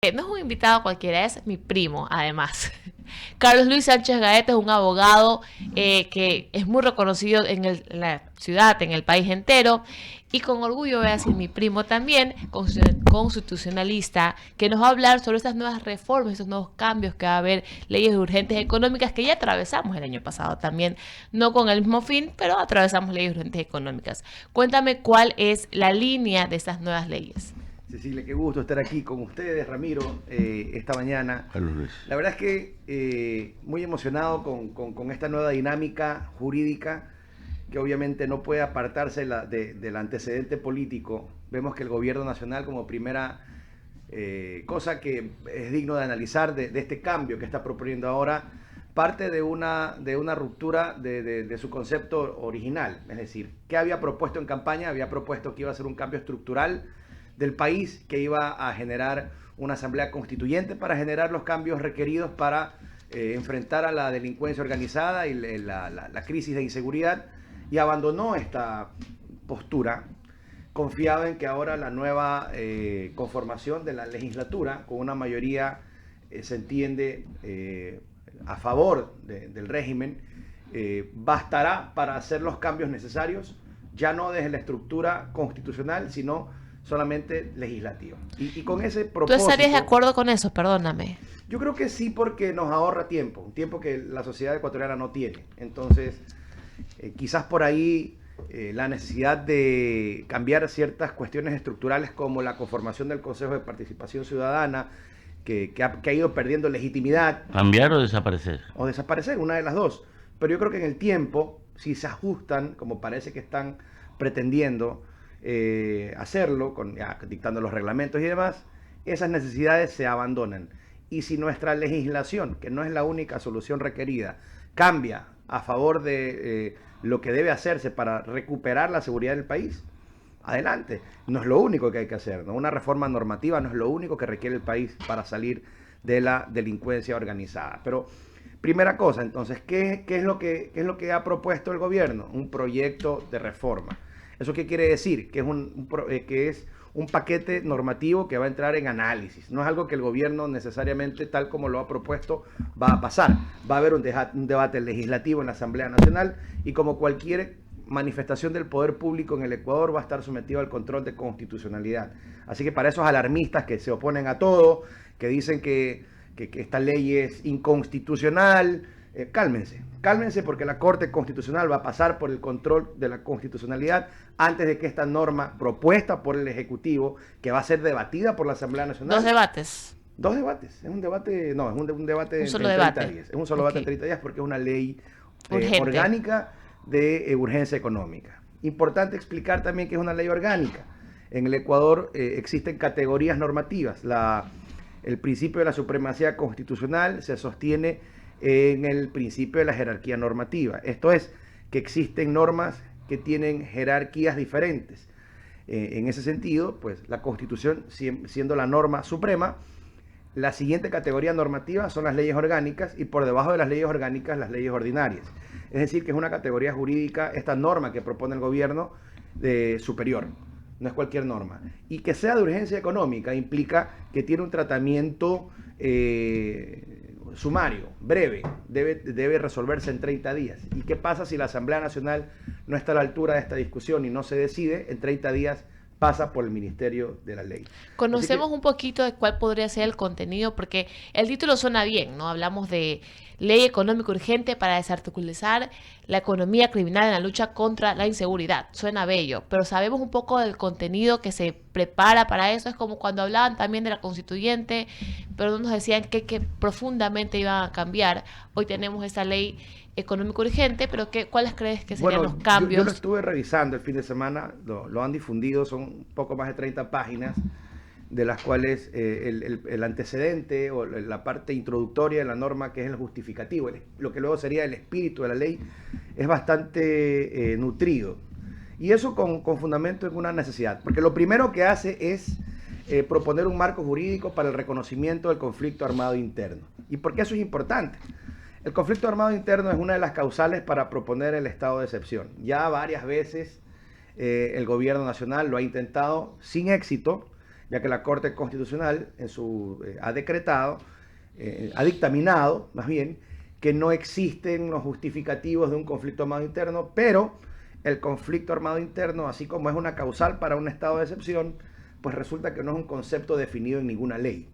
No es un invitado cualquiera, es mi primo, además. Carlos Luis Sánchez Gaete es un abogado que es muy reconocido en la ciudad, en el país entero, y con orgullo voy a decir mi primo también, constitucionalista, que nos va a hablar sobre estas nuevas reformas, estos nuevos cambios que va a haber, leyes urgentes económicas que ya atravesamos el año pasado también, no con el mismo fin, pero atravesamos leyes urgentes económicas. Cuéntame cuál es la línea de estas nuevas leyes. Cecilia, qué gusto estar aquí con ustedes, Ramiro, esta mañana. Carlos Luis. La verdad es que muy emocionado con esta nueva dinámica jurídica que obviamente no puede apartarse del antecedente político. Vemos que el gobierno nacional como primera cosa que es digno de analizar de este cambio que está proponiendo ahora, parte de una ruptura de su concepto original. Es decir, ¿qué había propuesto en campaña? Había propuesto que iba a ser un cambio estructural del país, que iba a generar una asamblea constituyente para generar los cambios requeridos para enfrentar a la delincuencia organizada y la crisis de inseguridad, y abandonó esta postura, confiado en que ahora la nueva conformación de la legislatura, con una mayoría, se entiende, a favor del régimen, bastará para hacer los cambios necesarios, ya no desde la estructura constitucional, sino solamente legislativa. Y con ese ¿Tú propósito... estarías de acuerdo con eso? Perdóname. Yo creo que sí, porque nos ahorra tiempo, un tiempo que la sociedad ecuatoriana no tiene. Entonces, quizás por ahí la necesidad de cambiar ciertas cuestiones estructurales como la conformación del Consejo de Participación Ciudadana, que ha ido perdiendo legitimidad. ¿Cambiar o desaparecer? O desaparecer, una de las dos. Pero yo creo que en el tiempo, si se ajustan, como parece que están pretendiendo hacerlo, dictando los reglamentos y demás, esas necesidades se abandonan. Y si nuestra legislación, que no es la única solución requerida, cambia a favor de lo que debe hacerse para recuperar la seguridad del país, adelante. No es lo único que hay que hacer, ¿no? Una reforma normativa no es lo único que requiere el país para salir de la delincuencia organizada. Pero primera cosa, entonces, ¿qué es lo que ha propuesto el gobierno? Un proyecto de reforma. ¿Eso qué quiere decir? Que es un paquete normativo que va a entrar en análisis. No es algo que el gobierno necesariamente, tal como lo ha propuesto, va a pasar. Va a haber un debate legislativo en la Asamblea Nacional, y como cualquier manifestación del poder público en el Ecuador, va a estar sometido al control de constitucionalidad. Así que para esos alarmistas que se oponen a todo, que dicen que esta ley es inconstitucional, cálmense, porque la Corte Constitucional va a pasar por el control de la constitucionalidad antes de que esta norma propuesta por el Ejecutivo, que va a ser debatida por la Asamblea Nacional. Dos debates. Dos debates. Es un debate, no, es un debate Un solo en 30 debate. días. Es un solo debate en 30 días porque es una ley Urgente. orgánica de urgencia económica. Importante explicar también que es una ley orgánica. En el Ecuador existen categorías normativas. El principio de la supremacía constitucional se sostiene en el principio de la jerarquía normativa. Esto es, que existen normas que tienen jerarquías diferentes. En ese sentido, pues la Constitución siendo la norma suprema, la siguiente categoría normativa son las leyes orgánicas, y por debajo de las leyes orgánicas las leyes ordinarias. Es decir, que es una categoría jurídica, esta norma que propone el gobierno, superior. No es cualquier norma. Y que sea de urgencia económica implica que tiene un tratamiento sumario, breve, debe resolverse en 30 días. ¿Y qué pasa si la Asamblea Nacional no está a la altura de esta discusión y no se decide? En 30 días pasa por el Ministerio de la Ley. Conocemos un poquito de cuál podría ser el contenido, porque el título suena bien, ¿no? Hablamos de ley económica urgente para desarticular la economía criminal en la lucha contra la inseguridad. Suena bello, pero sabemos un poco del contenido que se prepara para eso. Es como cuando hablaban también de la constituyente, pero no nos decían que profundamente iban a cambiar. Hoy tenemos esta ley económico urgente, pero ¿cuáles crees que serían los cambios? Yo lo estuve revisando el fin de semana, lo han difundido, son un poco más de 30 páginas, de las cuales el antecedente o la parte introductoria de la norma, que es el justificativo, lo que luego sería el espíritu de la ley, es bastante nutrido. Y eso con fundamento en una necesidad, porque lo primero que hace es proponer un marco jurídico para el reconocimiento del conflicto armado interno. ¿Y por qué eso es importante? El conflicto armado interno es una de las causales para proponer el estado de excepción. Ya varias veces el gobierno nacional lo ha intentado sin éxito, ya que la Corte Constitucional ha decretado, ha dictaminado más bien, que no existen los justificativos de un conflicto armado interno, pero el conflicto armado interno, así como es una causal para un estado de excepción, pues resulta que no es un concepto definido en ninguna ley,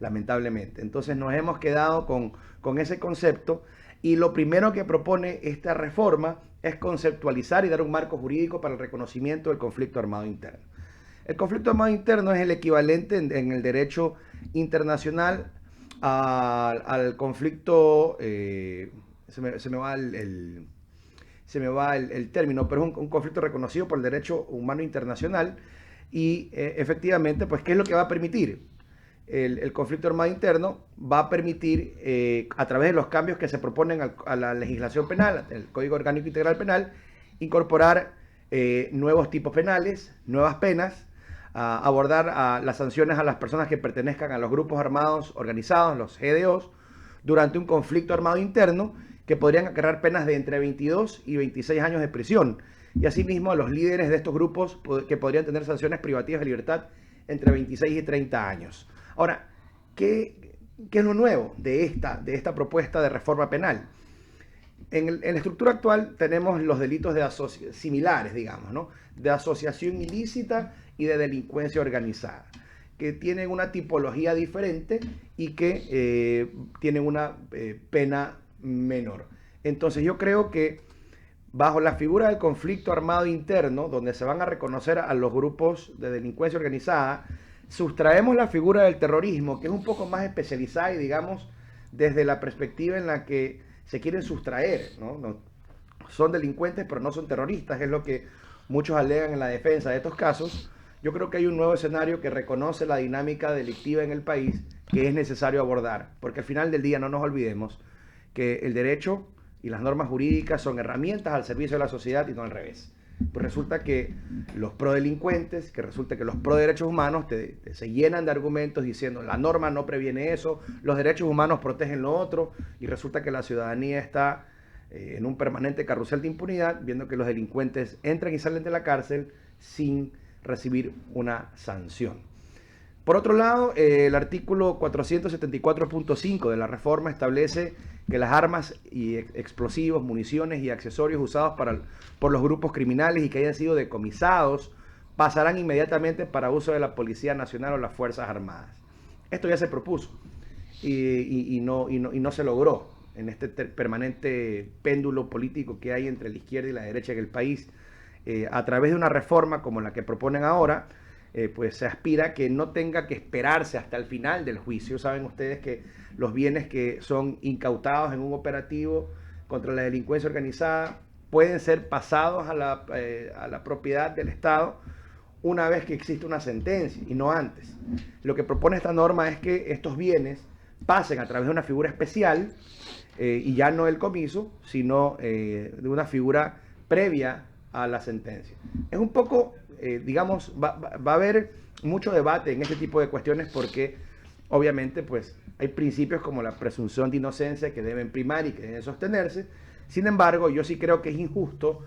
lamentablemente. Entonces nos hemos quedado con ese concepto, y lo primero que propone esta reforma es conceptualizar y dar un marco jurídico para el reconocimiento del conflicto armado interno. El conflicto armado interno es el equivalente en el derecho internacional al conflicto, se me va el término, pero es un conflicto reconocido por el derecho humano internacional. Y efectivamente, pues, ¿qué es lo que va a permitir? El conflicto armado interno va a permitir, a través de los cambios que se proponen a la legislación penal, el Código Orgánico Integral Penal, incorporar nuevos tipos penales, nuevas penas, abordar las sanciones a las personas que pertenezcan a los grupos armados organizados, los GDOs, durante un conflicto armado interno, que podrían acarrear penas de entre 22 y 26 años de prisión. Y asimismo a los líderes de estos grupos, que podrían tener sanciones privativas de libertad entre 26 y 30 años. Ahora, ¿qué es lo nuevo de esta propuesta de reforma penal? En la estructura actual tenemos los delitos similares, digamos, ¿no? De asociación ilícita y de delincuencia organizada, que tienen una tipología diferente y que tienen una pena menor. Entonces yo creo que bajo la figura del conflicto armado interno, donde se van a reconocer a los grupos de delincuencia organizada, sustraemos la figura del terrorismo, que es un poco más especializada y, digamos, desde la perspectiva en la que se quieren sustraer, ¿no? Son delincuentes pero no son terroristas, es lo que muchos alegan en la defensa de estos casos. Yo creo que hay un nuevo escenario que reconoce la dinámica delictiva en el país, que es necesario abordar, porque al final del día no nos olvidemos que el derecho y las normas jurídicas son herramientas al servicio de la sociedad y no al revés. Pues resulta que los prodelincuentes, que resulta que los proderechos humanos se llenan de argumentos diciendo la norma no previene eso, los derechos humanos protegen lo otro, y resulta que la ciudadanía está en un permanente carrusel de impunidad, viendo que los delincuentes entran y salen de la cárcel sin recibir una sanción. Por otro lado, el artículo 474.5 de la reforma establece que las armas y explosivos, municiones y accesorios usados por los grupos criminales y que hayan sido decomisados pasarán inmediatamente para uso de la Policía Nacional o las Fuerzas Armadas. Esto ya se propuso y no se logró en este permanente péndulo político que hay entre la izquierda y la derecha en el país. A través de una reforma como la que proponen ahora, pues se aspira a que no tenga que esperarse hasta el final del juicio. Saben ustedes que los bienes que son incautados en un operativo contra la delincuencia organizada pueden ser pasados a la propiedad del Estado una vez que existe una sentencia y no antes. Lo que propone esta norma es que estos bienes pasen a través de una figura especial, y ya no el comiso, sino de una figura previa a la sentencia. Es un poco, digamos, va a haber mucho debate en este tipo de cuestiones porque obviamente pues hay principios como la presunción de inocencia que deben primar y que deben sostenerse. Sin embargo, yo sí creo que es injusto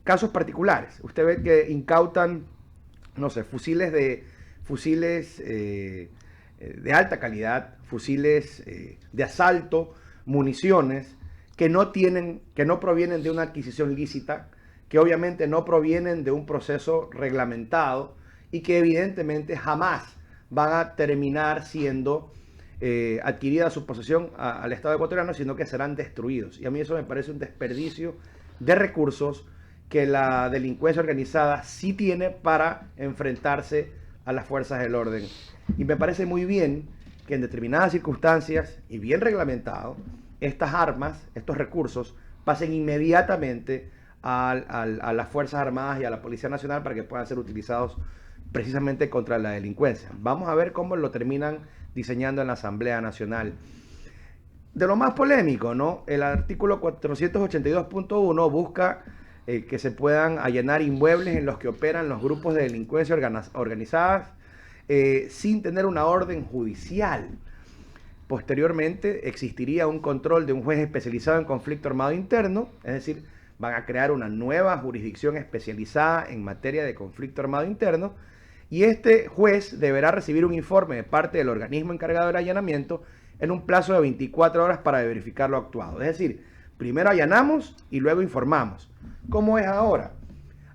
casos particulares. Usted ve que incautan, no sé, fusiles de alta calidad, fusiles de asalto, municiones que no provienen de una adquisición lícita, que obviamente no provienen de un proceso reglamentado y que evidentemente jamás van a terminar siendo adquirida a su posesión al Estado ecuatoriano, sino que serán destruidos. Y a mí eso me parece un desperdicio de recursos que la delincuencia organizada sí tiene para enfrentarse a las fuerzas del orden. Y me parece muy bien que en determinadas circunstancias y bien reglamentado, estas armas, estos recursos, pasen inmediatamente a las Fuerzas Armadas y a la Policía Nacional para que puedan ser utilizados precisamente contra la delincuencia. Vamos a ver cómo lo terminan diseñando en la Asamblea Nacional. De lo más polémico, ¿no? El artículo 482.1 busca que se puedan allanar inmuebles en los que operan los grupos de delincuencia organizadas sin tener una orden judicial. Posteriormente existiría un control de un juez especializado en conflicto armado interno, es decir, van a crear una nueva jurisdicción especializada en materia de conflicto armado interno, y este juez deberá recibir un informe de parte del organismo encargado del allanamiento en un plazo de 24 horas para verificar lo actuado. Es decir, primero allanamos y luego informamos. ¿Cómo es ahora?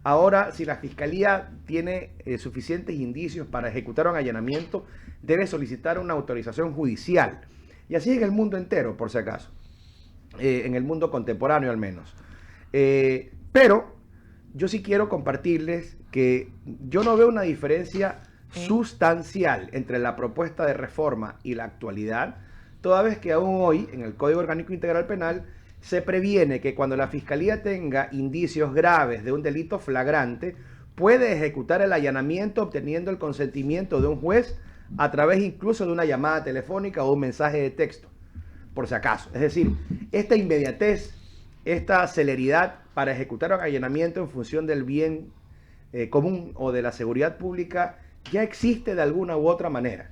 Ahora, si la Fiscalía tiene suficientes indicios para ejecutar un allanamiento, debe solicitar una autorización judicial. Y así en el mundo entero, por si acaso. En el mundo contemporáneo al menos. Pero yo sí quiero compartirles que yo no veo una diferencia sustancial entre la propuesta de reforma y la actualidad, toda vez que aún hoy en el Código Orgánico Integral Penal se previene que cuando la Fiscalía tenga indicios graves de un delito flagrante, puede ejecutar el allanamiento obteniendo el consentimiento de un juez a través incluso de una llamada telefónica o un mensaje de texto, por si acaso. Es decir, esta inmediatez, esta celeridad para ejecutar un allanamiento en función del bien común o de la seguridad pública ya existe de alguna u otra manera.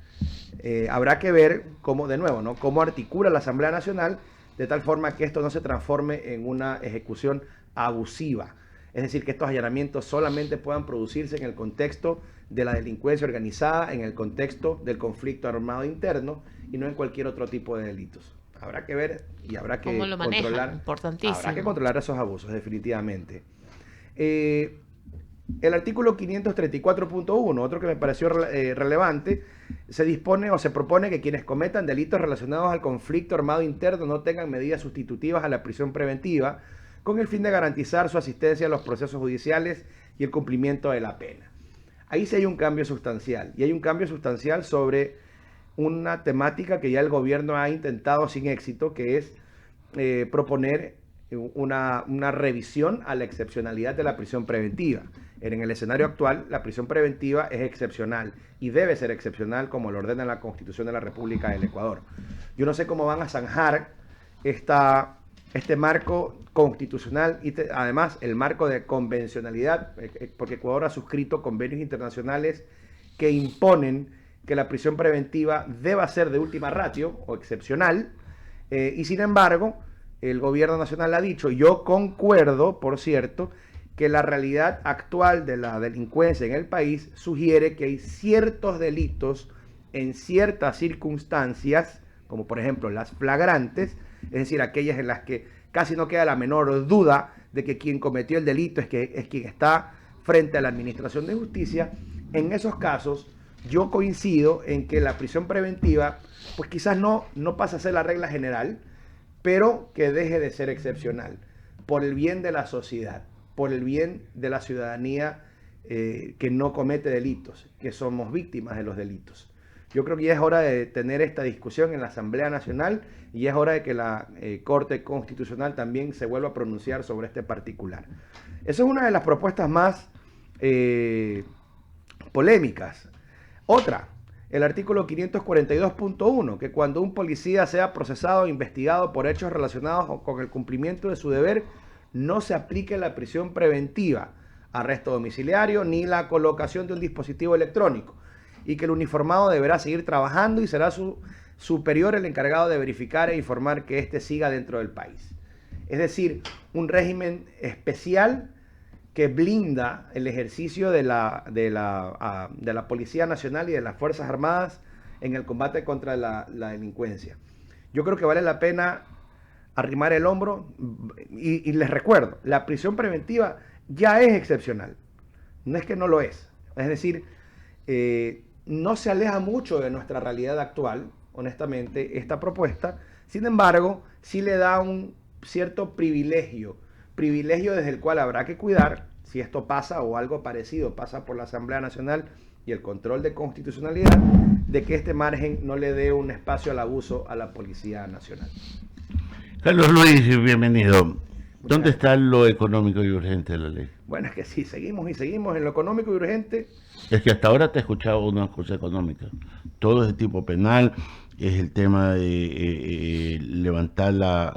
Habrá que ver cómo, de nuevo, ¿no?, cómo articula la Asamblea Nacional de tal forma que esto no se transforme en una ejecución abusiva. Es decir, que estos allanamientos solamente puedan producirse en el contexto de la delincuencia organizada, en el contexto del conflicto armado interno y no en cualquier otro tipo de delitos. Habrá que ver y habrá que controlar. Importantísimo. Habrá que controlar esos abusos, definitivamente. El artículo 534.1, otro que me pareció relevante, se dispone o se propone que quienes cometan delitos relacionados al conflicto armado interno no tengan medidas sustitutivas a la prisión preventiva, con el fin de garantizar su asistencia a los procesos judiciales y el cumplimiento de la pena. Ahí sí hay un cambio sustancial, y hay un cambio sustancial sobre una temática que ya el gobierno ha intentado sin éxito, que es proponer una revisión a la excepcionalidad de la prisión preventiva. En el escenario actual, la prisión preventiva es excepcional y debe ser excepcional como lo ordena la Constitución de la República del Ecuador. Yo no sé cómo van a zanjar este marco constitucional y además el marco de convencionalidad, porque Ecuador ha suscrito convenios internacionales que imponen que la prisión preventiva deba ser de última ratio o excepcional, y sin embargo el gobierno nacional ha dicho, y yo concuerdo, por cierto, que la realidad actual de la delincuencia en el país sugiere que hay ciertos delitos en ciertas circunstancias, como por ejemplo las flagrantes, es decir, aquellas en las que casi no queda la menor duda de que quien cometió el delito es quien está frente a la administración de justicia. En esos casos yo coincido en que la prisión preventiva pues quizás no pasa a ser la regla general, pero que deje de ser excepcional por el bien de la sociedad, por el bien de la ciudadanía que no comete delitos, que somos víctimas de los delitos. Yo creo que ya es hora de tener esta discusión en la Asamblea Nacional y es hora de que la Corte Constitucional también se vuelva a pronunciar sobre este particular. Esa es una de las propuestas más polémicas. Otra, el artículo 542.1, que cuando un policía sea procesado o investigado por hechos relacionados con el cumplimiento de su deber, no se aplique la prisión preventiva, arresto domiciliario ni la colocación de un dispositivo electrónico, y que el uniformado deberá seguir trabajando y será su superior el encargado de verificar e informar que éste siga dentro del país. Es decir, un régimen especial que blinda el ejercicio de la Policía Nacional y de las Fuerzas Armadas en el combate contra la delincuencia. Yo creo que vale la pena arrimar el hombro y les recuerdo, la prisión preventiva ya es excepcional, no es que no lo es. Es decir, no se aleja mucho de nuestra realidad actual, honestamente, esta propuesta. Sin embargo, sí le da un cierto privilegio desde el cual habrá que cuidar si esto pasa o algo parecido pasa por la Asamblea Nacional y el control de constitucionalidad, de que este margen no le dé un espacio al abuso a la Policía Nacional. Carlos Luis, bienvenido. ¿Dónde está lo económico y urgente de la ley? Bueno, es que sí, seguimos en lo económico y urgente. Es que hasta ahora te he escuchado una cosa económica. Todo es de tipo penal, es el tema de levantar la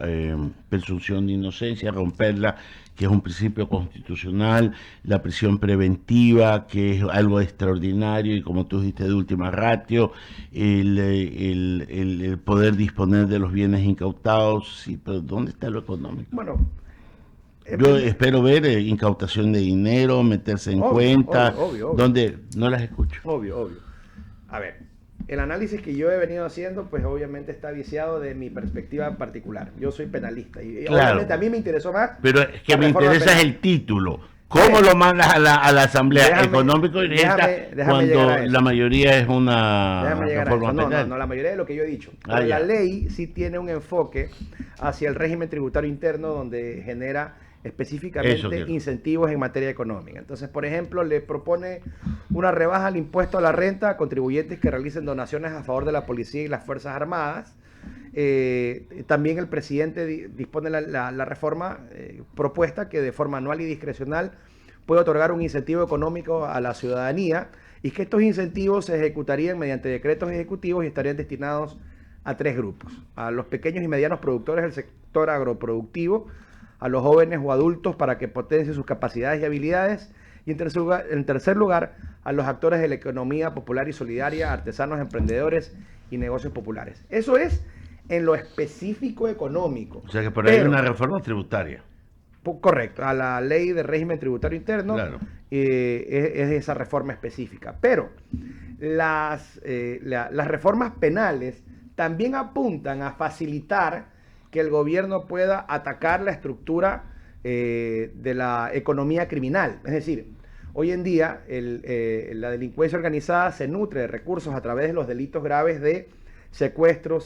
presunción de inocencia, romperla, que es un principio constitucional, la prisión preventiva, que es algo extraordinario y como tú dijiste, de última ratio, el poder disponer de los bienes incautados. Sí, pero ¿dónde está lo económico? Bueno, Yo espero ver incautación de dinero, meterse en Obvio, cuenta, obvio, obvio. donde no las escucho. Obvio, obvio. A ver, el análisis que yo he venido haciendo, pues obviamente está viciado de mi perspectiva particular. Yo soy penalista y Claro. obviamente a mí me interesó más. Pero es que la me reforma interesa es penal. el título. ¿Cómo lo mandas a la Asamblea Déjame- Económico y Directa déjame llegar a cuando eso. la mayoría es una Déjame llegar a reforma eso. No, penal? no, la mayoría de lo que yo he dicho. Ah, Pero la ya. ley sí tiene un enfoque hacia el régimen tributario interno donde genera Eso específicamente quiero. incentivos en materia económica. Entonces, por ejemplo, le propone una rebaja al impuesto a la renta a contribuyentes que realicen donaciones a favor de la policía y las Fuerzas Armadas. También el presidente dispone la reforma propuesta que de forma anual y discrecional puede otorgar un incentivo económico a la ciudadanía y que estos incentivos se ejecutarían mediante decretos ejecutivos y estarían destinados a 3 grupos: a los pequeños y medianos productores del sector agroproductivo, a los jóvenes o adultos para que potencien sus capacidades y habilidades, y en tercer lugar a los actores de la economía popular y solidaria, artesanos, emprendedores y negocios populares. Eso es en lo específico económico. O sea que por ahí hay Pero- una reforma tributaria. Correcto, a la ley de régimen tributario interno, Claro. es esa reforma específica. Pero las reformas penales también apuntan a facilitar que el gobierno pueda atacar la estructura de la economía criminal. Es decir, hoy en día la delincuencia organizada se nutre de recursos a través de los delitos graves de secuestro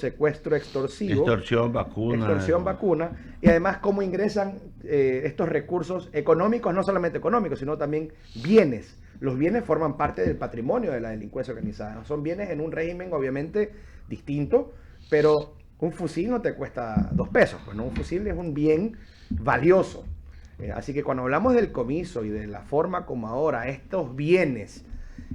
extorsivo, Extorsión, vacuna. extorsión, vacuna, y además cómo ingresan estos recursos económicos, no solamente económicos, sino también bienes. Los bienes forman parte del patrimonio de la delincuencia organizada. Son bienes en un régimen obviamente distinto, pero un fusil no te cuesta 2 pesos, pues no, un fusil es un bien valioso. Así que cuando hablamos del comiso y de la forma como ahora estos bienes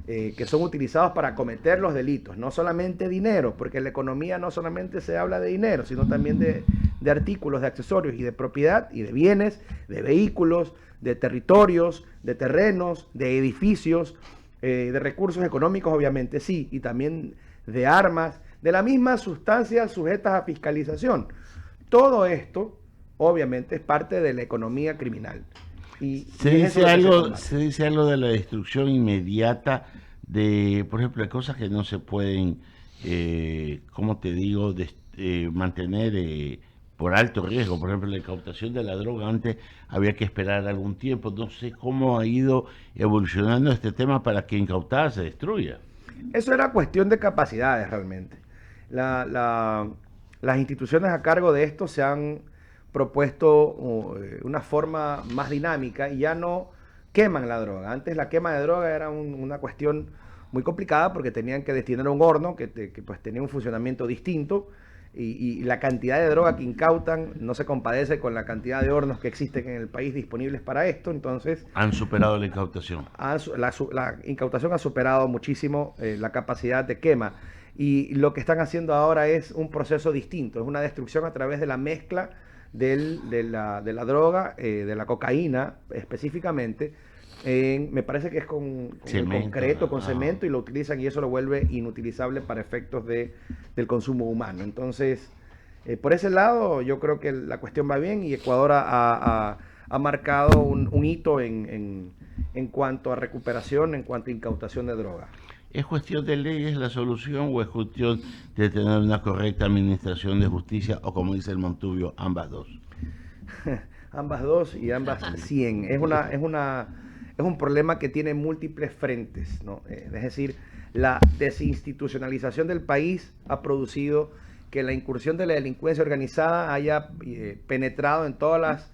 que son utilizados para cometer los delitos, no solamente dinero, porque en la economía no solamente se habla de dinero, sino también de artículos, de accesorios y de propiedad y de bienes, de vehículos, de territorios, de terrenos, de edificios, de recursos económicos obviamente sí, y también de armas, de la misma sustancia sujetas a fiscalización. Todo esto obviamente es parte de la economía criminal. Se y es eso dice lo que algo, combate. se dice algo de la destrucción inmediata de, por ejemplo, de cosas que no se pueden, ¿cómo te digo?, mantener por alto riesgo. Por ejemplo, la incautación de la droga antes había que esperar algún tiempo. No sé cómo ha ido evolucionando este tema para que incautada se destruya. Eso era cuestión de capacidades realmente. Las instituciones a cargo de esto se han propuesto una forma más dinámica y ya no queman la droga. Antes la quema de droga era una cuestión muy complicada porque tenían que destinar a un horno que pues tenía un funcionamiento distinto y la cantidad de droga que incautan no se compadece con la cantidad de hornos que existen en el país disponibles para esto. Entonces Han superado la incautación. la incautación ha superado muchísimo la capacidad de quema y lo que están haciendo ahora es un proceso distinto, es una destrucción a través de la mezcla de la droga, de la cocaína específicamente, me parece que es con Cemento, concreto, con ah. cemento, y lo utilizan y eso lo vuelve inutilizable para efectos del consumo humano. Entonces, por ese lado yo creo que la cuestión va bien y Ecuador ha marcado un hito en cuanto a recuperación, en cuanto a incautación de droga. ¿Es cuestión de leyes la solución o es cuestión de tener una correcta administración de justicia o, como dice el Montubio, ambas dos? Ambas dos y ambas 100. Es un problema que tiene múltiples frentes, ¿no? Es decir, la desinstitucionalización del país ha producido que la incursión de la delincuencia organizada haya penetrado en todas las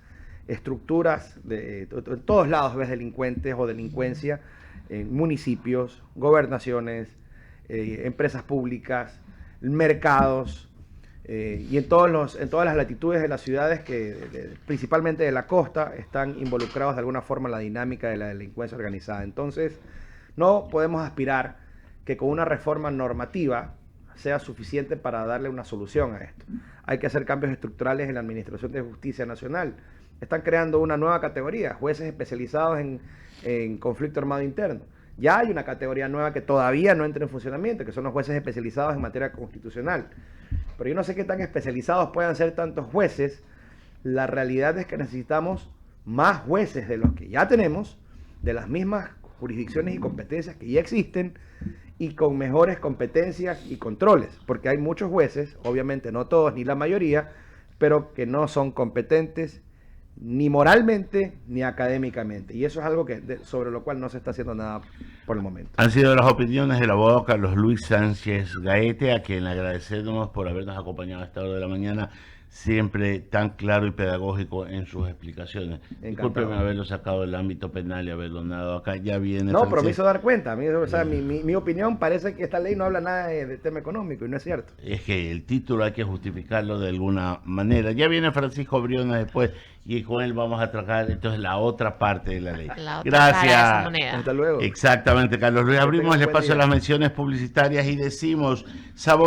estructuras, en todos lados ves delincuentes o delincuencia, en municipios, gobernaciones, empresas públicas, mercados, y en todas las latitudes de las ciudades principalmente de la costa, están involucrados de alguna forma en la dinámica de la delincuencia organizada. Entonces, no podemos aspirar que con una reforma normativa sea suficiente para darle una solución a esto. Hay que hacer cambios estructurales en la Administración de Justicia Nacional. Están creando una nueva categoría, jueces especializados en conflicto armado interno. Ya hay una categoría nueva que todavía no entra en funcionamiento, que son los jueces especializados en materia constitucional. Pero yo no sé qué tan especializados puedan ser tantos jueces. La realidad es que necesitamos más jueces de los que ya tenemos, de las mismas jurisdicciones y competencias que ya existen, y con mejores competencias y controles, porque hay muchos jueces, obviamente no todos ni la mayoría, pero que no son competentes ni moralmente ni académicamente, y eso es algo sobre lo cual no se está haciendo nada por el momento. Han sido las opiniones del abogado Carlos Luis Sánchez Gaete, a quien le agradecemos por habernos acompañado a esta hora de la mañana, siempre tan claro y pedagógico en sus explicaciones. Discúlpeme haberlo sacado del ámbito penal y haberlo dado acá. Ya viene. No, pero me hizo dar cuenta. O sea, mi opinión parece que esta ley no habla nada de tema económico, y no es cierto. Es que el título hay que justificarlo de alguna manera. Ya viene Francisco Briones después, y con él vamos a tratar entonces la otra parte de la ley. Gracias. Hasta luego. Exactamente, Carlos Luis. Abrimos el espacio a las menciones publicitarias y decimos sabor.